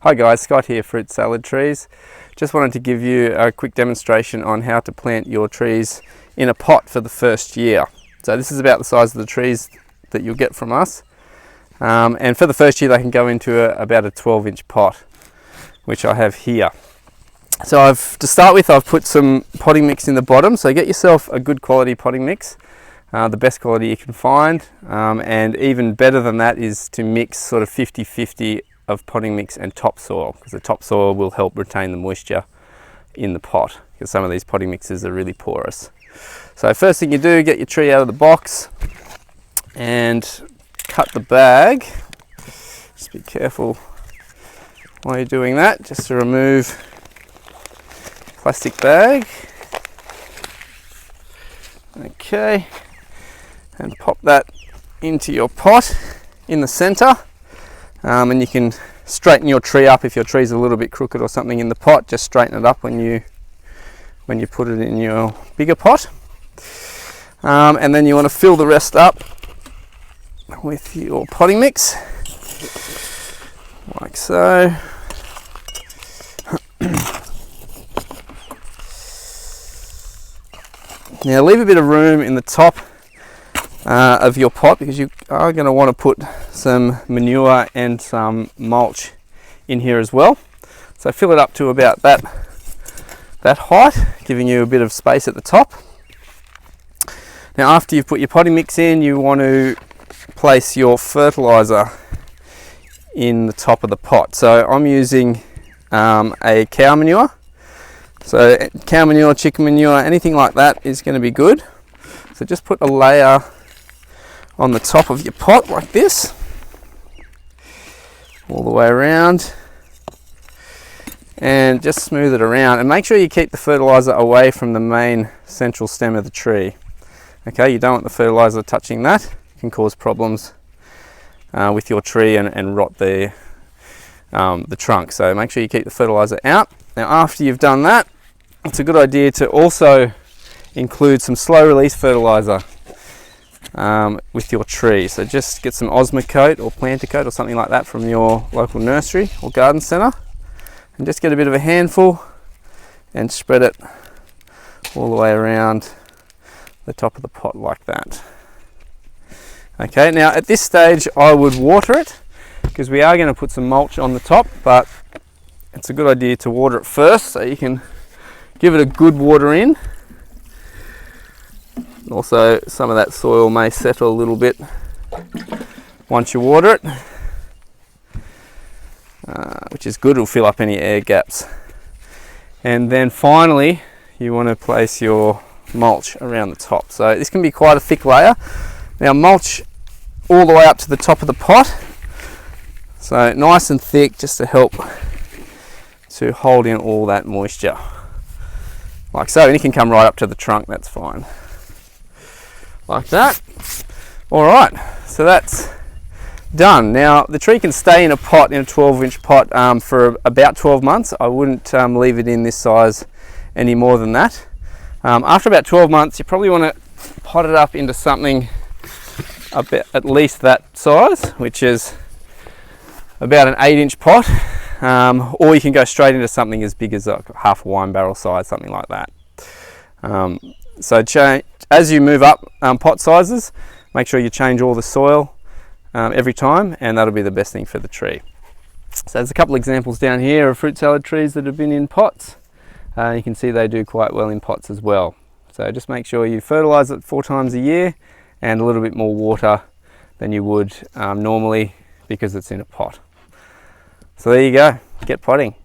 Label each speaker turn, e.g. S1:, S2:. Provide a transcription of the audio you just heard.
S1: Hi guys, Scott here, Fruit Salad Trees. Just wanted to give you a quick demonstration on how to plant your trees in a pot for the first year. So this is about the size of the trees that you'll get from us. And for the first year they can go into about a 12-inch pot, which I have here. So to start with, I've put some potting mix in the bottom. So get yourself a good quality potting mix, the best quality you can find. And even better than that is to mix sort of 50-50 of potting mix and topsoil, because the topsoil will help retain the moisture in the pot, because some of these potting mixes are really porous. So first thing you do, get your tree out of the box and cut the bag. Just be careful while you're doing that, just to remove plastic bag. Okay, and pop that into your pot in the center. And you can straighten your tree up if your tree's a little bit crooked or something in the pot. Just straighten it up when you put it in your bigger pot. And then you want to fill the rest up with your potting mix, like so. Now leave a bit of room in the top of your pot, because you are going to want to put some manure and some mulch in here as well. So fill it up to about that height, giving you a bit of space at the top. Now after you've put your potting mix in, you want to place your fertilizer in the top of the pot. So I'm using a cow manure. So cow manure, chicken manure, anything like that is going to be good. So just put a layer on the top of your pot like this, all the way around, and just smooth it around, and make sure you keep the fertilizer away from the main central stem of the tree. Okay, you don't want the fertilizer touching that. It can cause problems with your tree and rot the trunk. So make sure you keep the fertilizer out. Now after you've done that, it's a good idea to also include some slow release fertilizer with your tree. So just get some Osmocote or Planticote or something like that from your local nursery or garden centre, and just get a bit of a handful and spread it all the way around the top of the pot like that. Okay, now at this stage I would water it, because we are going to put some mulch on the top, but it's a good idea to water it first, so you can give it a good water in. Also, some of that soil may settle a little bit once you water it, which is good. It'll fill up any air gaps. And then finally, you want to place your mulch around the top. So this can be quite a thick layer. Now mulch all the way up to the top of the pot. So nice and thick, just to help to hold in all that moisture. Like so, and it can come right up to the trunk, that's fine. Like that. Alright, so that's done. Now the tree can stay in a pot, in a 12-inch pot, for about 12 months. I wouldn't leave it in this size any more than that. After about 12 months, you probably want to pot it up into something at least that size, which is about an 8-inch pot. Or you can go straight into something as big as like half a wine barrel size, something like that. As you move up pot sizes, make sure you change all the soil every time, and that'll be the best thing for the tree. So there's a couple examples down here of fruit salad trees that have been in pots. You can see they do quite well in pots as well. So just make sure you fertilize it 4 times a year, and a little bit more water than you would normally, because it's in a pot. So there you go, get potting.